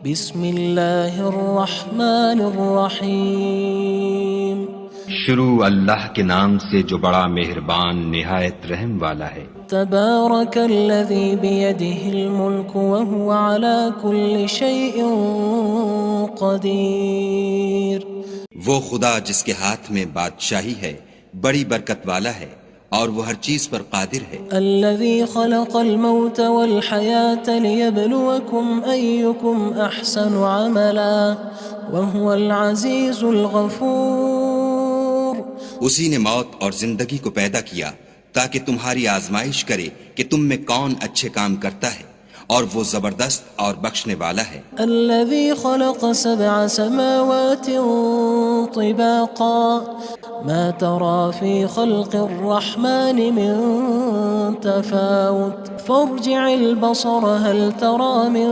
بسم اللہ الرحمن الرحیم شروع اللہ کے نام سے جو بڑا مہربان نہایت رحم والا ہے۔ تبارک الذی بیدہ الملک وہو علی کل شیء قدیر۔ وہ خدا جس کے ہاتھ میں بادشاہی ہے بڑی برکت والا ہے اور وہ ہر چیز پر قادر ہے۔ الذی خلق الموت والحیاة لیبلوکم ایکم احسن عملا وہو العزیز الغفور۔ اسی نے موت اور زندگی کو پیدا کیا تاکہ تمہاری آزمائش کرے کہ تم میں کون اچھے کام کرتا ہے، اور وہ زبردست اور بخشنے والا ہے۔ الذي خلق 7 سماوات طباقا ما ترى في خلق الرحمن من تفاوت فارجع البصر هل ترى من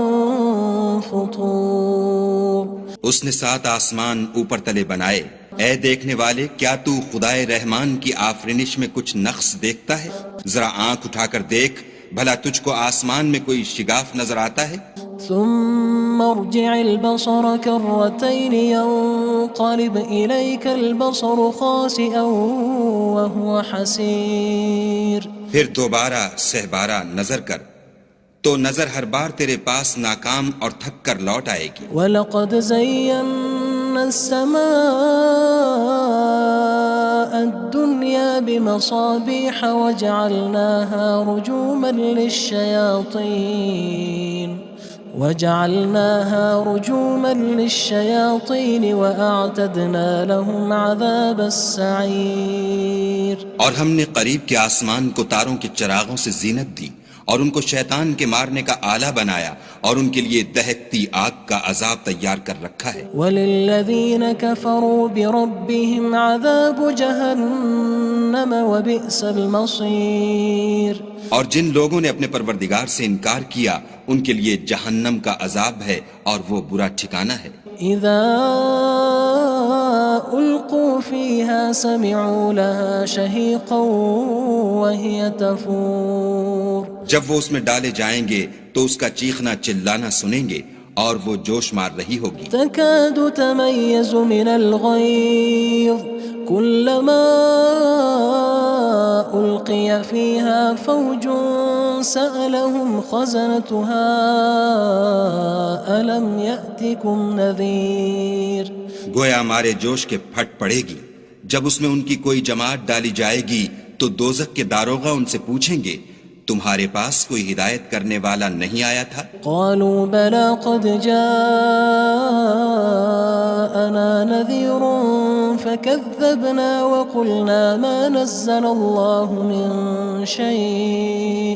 فطور۔ اس نے 7 آسمان اوپر تلے بنائے، اے دیکھنے والے کیا تو خدائے رحمان کی آفرینش میں کچھ نقص دیکھتا ہے؟ ذرا آنکھ اٹھا کر دیکھ، بھلا تجھ کو آسمان میں کوئی شگاف نظر آتا ہے؟ ثم ارجع البصر كرتين ينقلب إليك البصر خاسئا وهو حسير۔ پھر دوبارہ سہبارہ نظر کر تو نظر ہر بار تیرے پاس ناکام اور تھک کر لوٹ آئے گی۔ وَلَقَدْ زَيَّنَّا السَّمَاءَ الدُّنْيَا بِمَصَابِيحَ وَجَعَلْنَاهَا رُجُومًا لِلشَّيَاطِينِ وَأَعْتَدْنَا لَهُمْ عَذَابَ السَّعِيرِ۔ اور ہم نے قریب کے آسمان کو تاروں کے چراغوں سے زینت دی اور ان کو شیطان کے مارنے کا آلہ بنایا، اور ان کے لیے دہکتی آگ کا عذاب تیار کر رکھا ہے۔ وَلِلَّذِينَ كَفَرُوا بِرَبِّهِمْ عَذَابُ جَهَنَّمَ وَبِئْسَ الْمَصِيرُ۔ اور جن لوگوں نے اپنے پروردگار سے انکار کیا ان کے لیے جہنم کا عذاب ہے اور وہ برا ٹھکانہ ہے۔ اذا القوا فيها سمعوا لها شهيقا وهي تفور۔ جب وہ اس میں ڈالے جائیں گے تو اس کا چیخنا چلانا سنیں گے اور وہ جوش مار رہی ہوگی۔ تكاد تميز من الغيظ كلما ألقي فيها فوج سألهم خزنتها ألم يأتكم نذير۔ گویا مارے جوش کے پھٹ پڑے گی جب اس میں ان کی کوئی جماعت ڈالی جائے گی تو دوزخ کے داروغہ ان سے پوچھیں گے تمہارے پاس کوئی ہدایت کرنے والا نہیں آیا تھا؟ قالوا بلى قد جاءنا نذير فكذبنا وقلنا ما نزل الله من شيء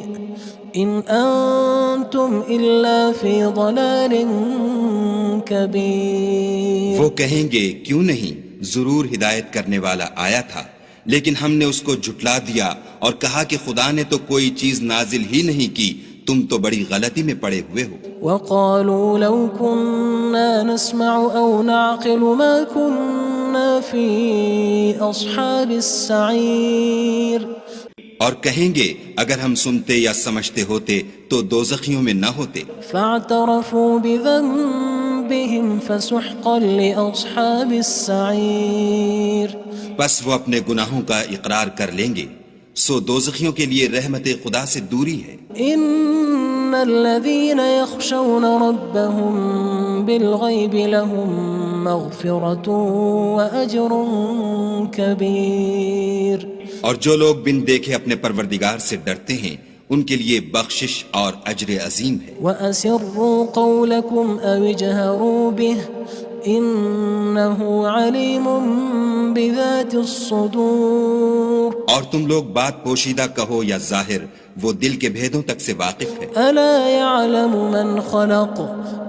إن أنتم إلا في ضلال كبير۔ وہ کہیں گے کیوں نہیں، ضرور ہدایت کرنے والا آیا تھا، لیکن ہم نے اس کو جھٹلا دیا اور کہا کہ خدا نے تو کوئی چیز نازل ہی نہیں کی، تم تو بڑی غلطی میں پڑے ہوئے ہو۔ وقالوا لو كنا نسمع أو نعقل ما كنا في أصحاب السعير۔ اور کہیں گے اگر ہم سنتے یا سمجھتے ہوتے تو دوزخیوں میں نہ ہوتے۔ فاعترفوا بذنبهم فسحقا لأصحاب السعير۔ بس وہ اپنے گناہوں کا اقرار کر لیں گے، سو دوزخیوں کے لیے رحمت خدا سے دوری ہے۔ ان الذين يخشون ربهم بالغيب لهم مغفرة وأجر كبير۔ اور جو لوگ بن دیکھے اپنے پروردگار سے ڈرتے ہیں ان کے لیے بخشش اور اجر عظیم ہے۔ وَأَسِرُّوا قَوْلَكُمْ أَوِ اجْهَرُوا بِهِ إِنَّهُ عَلِيمٌ بِذَاتِ الصُّدُورِ۔ اور تم لوگ بات پوشیدہ کہو یا ظاہر، وہ دل کے بھیدوں تک سے واقف ہے۔ أَلَا يَعْلَمُ مَنْ خَلَقَ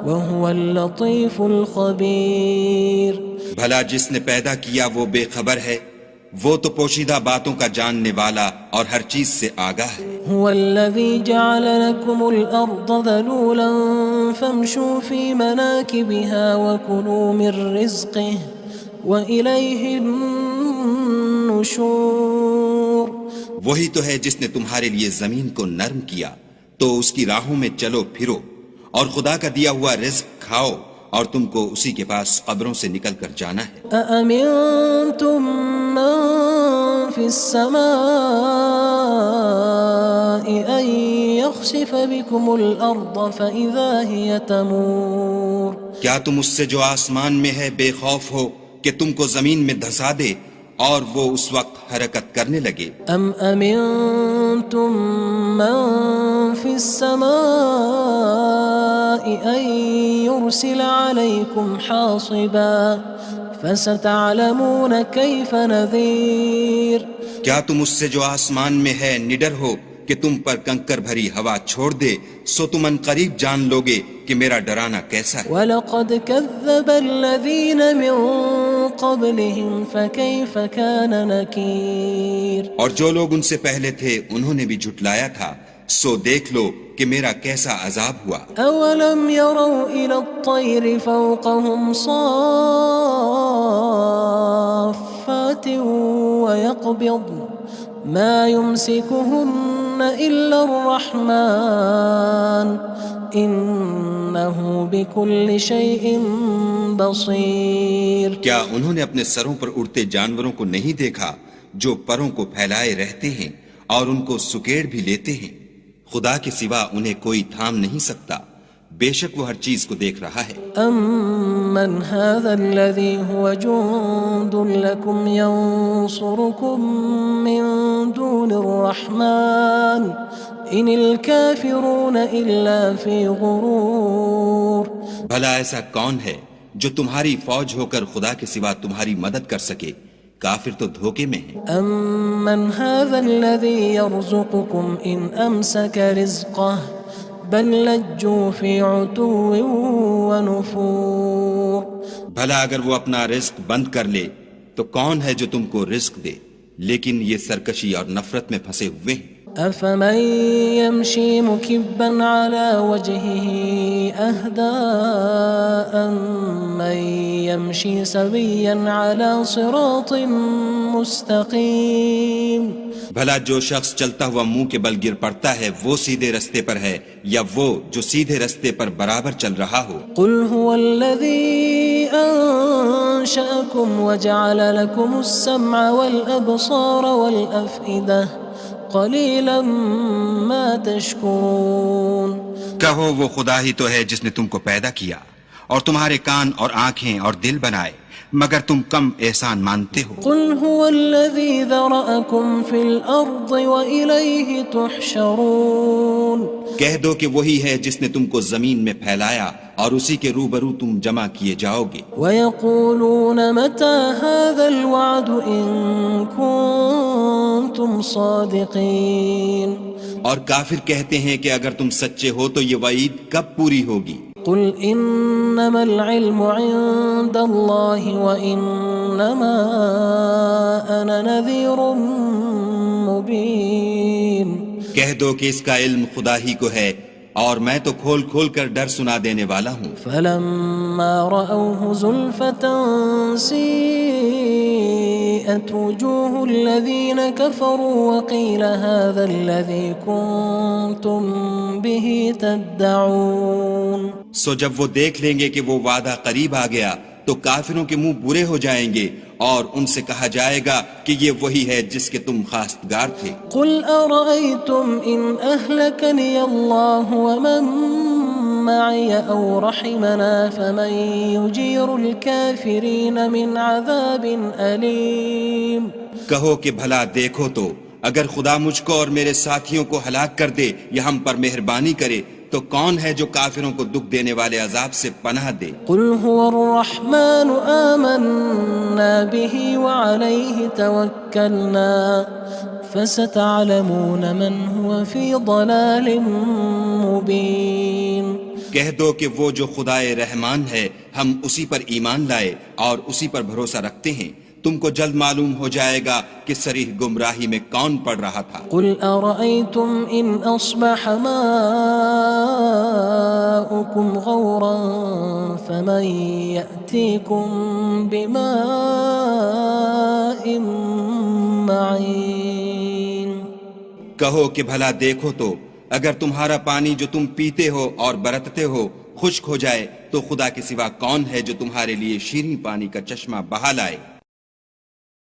وَهُوَ اللَّطِيفُ الْخَبِيرُ۔ بھلا جس نے پیدا کیا وہ بے خبر ہے، وہ تو پوشیدہ باتوں کا جاننے والا اور ہر چیز سے آگاہ ہے۔ هو الذي جعل لكم الأرض ذلولا فامشوا في مناكبها وكلوا من رزقه وإليه النشور۔ وہی تو ہے جس نے تمہارے لیے زمین کو نرم کیا تو اس کی راہوں میں چلو پھرو اور خدا کا دیا ہوا رزق کھاؤ اور تم کو اسی کے پاس قبروں سے نکل کر جانا ہے۔ أأمنتم من في السماء أن يخسف بكم الأرض فإذا هي تمور کیا تم اس سے جو آسمان میں ہے بے خوف ہو کہ تم کو زمین میں دھسا دے اور وہ اس وقت حرکت کرنے لگے؟ أم أمنتم من في السماء أن يرسل عليكم حاصبا فستعلمون كيف نذير کیا تم اس سے جو آسمان میں ہے نڈر ہو کہ تم پر کنکر بھری ہوا چھوڑ دے، سو تم ان قریب جان لوگے کہ میرا ڈرانا کیسا ہے۔ وَلَقَدْ كَذَّبَ الَّذِينَ مِن قَبْلِهِمْ فَكَيْفَ كَانَ نَكِيرٌ اور جو لوگ ان سے پہلے تھے انہوں نے بھی جھٹلایا تھا، سو دیکھ لو کہ میرا کیسا عذاب ہوا۔ أَوَلَمْ يَرَوْا إِلَى الطَّيْرِ فَوْقَهُمْ صَافَّاتٍ وَيَقْبِضْنَ مَا يُمْسِكُهُنَّ إِلَّا الرَّحْمَنُ إِنَّهُ بِكُلِّ شَيْءٍ بَصِيرٌ کیا انہوں نے اپنے سروں پر اڑتے جانوروں کو نہیں دیکھا جو پروں کو پھیلائے رہتے ہیں اور ان کو سکیڑ بھی لیتے ہیں؟ خدا کے سوا انہیں کوئی تھام نہیں سکتا، بے شک وہ ہر چیز کو دیکھ رہا ہے۔ أَمَّنْ هَذَا الَّذِي هُوَ جُندٌ لَكُمْ يَنصُرُكُم مِّن دُونِ الرَّحْمَنِ إِنِ الْكَافِرُونَ إِلَّا فِي غُرُورٍ بھلا ایسا کون ہے جو تمہاری فوج ہو کر خدا کے سوا تمہاری مدد کر سکے؟ کافر تو دھوکے میں ہیں۔ أَمَّنْ هَذَا الَّذِي يَرْزُقُكُمْ إِنْ أَمْسَكَ رِزْقَهُ بَلْ لَجُّوا فِي عُتُوٍّ وَنُفُورٍ بھلا اگر وہ اپنا رزق بند کر لے تو کون ہے جو تم کو رزق دے؟ لیکن یہ سرکشی اور نفرت میں پھنسے ہوئے ہیں۔ أَفَمَن يَمْشِي مُكِبًّا عَلَى وَجْهِهِ أَهْدَىٰ أَمَّن يَمْشِي سَوِيًّا عَلَى صِرَاطٍ مُّسْتَقِيمٍ بھلا جو شخص چلتا ہوا منہ کے بل گر پڑتا ہے وہ سیدھے رستے پر ہے یا وہ جو سیدھے رستے پر برابر چل رہا ہو؟ قُلْ هُوَ الَّذِي أَنشَأَكُمْ وَجَعَلَ لَكُمُ السَّمْعَ وَالْأَبْصَارَ وَالْأَفْئِدَةَ قَلِيلًا مَا تَشْكُرُونَ کہو وہ خدا ہی تو ہے جس نے تم کو پیدا کیا اور تمہارے کان اور آنکھیں اور دل بنائے، مگر تم کم احسان مانتے ہو۔ قُلْ هُوَ الَّذِي ذَرَأَكُمْ فِي الْأَرْضِ وَإِلَيْهِ تُحْشَرُونَ کہہ دو کہ وہی ہے جس نے تم کو زمین میں پھیلایا اور اسی کے روبرو تم جمع کیے جاؤ گے۔ وَيَقُولُونَ مَتَى هَذَا الْوَعْدُ إِن كُنتُمْ صَادِقِينَ اور کافر کہتے ہیں کہ اگر تم سچے ہو تو یہ وعید کب پوری ہوگی؟ قُلْ إِنَّمَا الْعِلْمُ عِندَ اللَّهِ وَإِنَّمَا أَنَا نَذِيرٌ مُّبِينٌ کہہ دو کہ اس کا علم خدا ہی کو ہے اور میں تو کھول کھول کر ڈر سنا دینے والا ہوں۔ فَلَمَّا رَأَوْهُ زُلْفَةً سِيئَتْ وُجُوهُ الَّذِينَ كَفَرُوا وَقِيلَ هَذَا الَّذِي كُنتُم بِهِ تَدَّعُونَ سو جب وہ دیکھ لیں گے کہ وہ وعدہ قریب آ گیا تو کافروں کے منہ برے ہو جائیں گے اور ان سے کہا جائے گا کہ یہ وہی ہے جس کے تم خواستگار تھے۔ قُلْ أَرَأَيْتُمْ إِنْ أَهْلَكَنِيَ اللَّهُ وَمَن مَّعِيَ أَوْ رَحِمَنَا فَمَن يُجِيرُ الْكَافِرِينَ مِنْ عَذَابٍ أَلِيمٍ کہو کہ بھلا دیکھو تو اگر خدا مجھ کو اور میرے ساتھیوں کو ہلاک کر دے یا ہم پر مہربانی کرے تو کون ہے جو کافروں کو دکھ دینے والے عذاب سے پناہ دے؟ قُلْ هُوَ الرَّحْمَنُ آمَنَّا بِهِ وَعَلَيْهِ تَوَكَّلْنَا فَسَتَعْلَمُونَ مَنْ هُوَ فِي ضَلَالٍ مُّبِينٍ کہہ دو کہ وہ جو خدائے رحمان ہے ہم اسی پر ایمان لائے اور اسی پر بھروسہ رکھتے ہیں، تم کو جلد معلوم ہو جائے گا کہ صریح گمراہی میں کون پڑ رہا تھا۔ قُلْ أَرَأَيْتُمْ إِنْ أَصْبَحَ مَاؤُكُمْ غَوْرًا فَمَن يَأْتِيكُم بِمَاءٍ مَّعِينٍ کہو کہ بھلا دیکھو تو اگر تمہارا پانی جو تم پیتے ہو اور برتتے ہو خشک ہو جائے تو خدا کے سوا کون ہے جو تمہارے لیے شیریں پانی کا چشمہ بہا لائے؟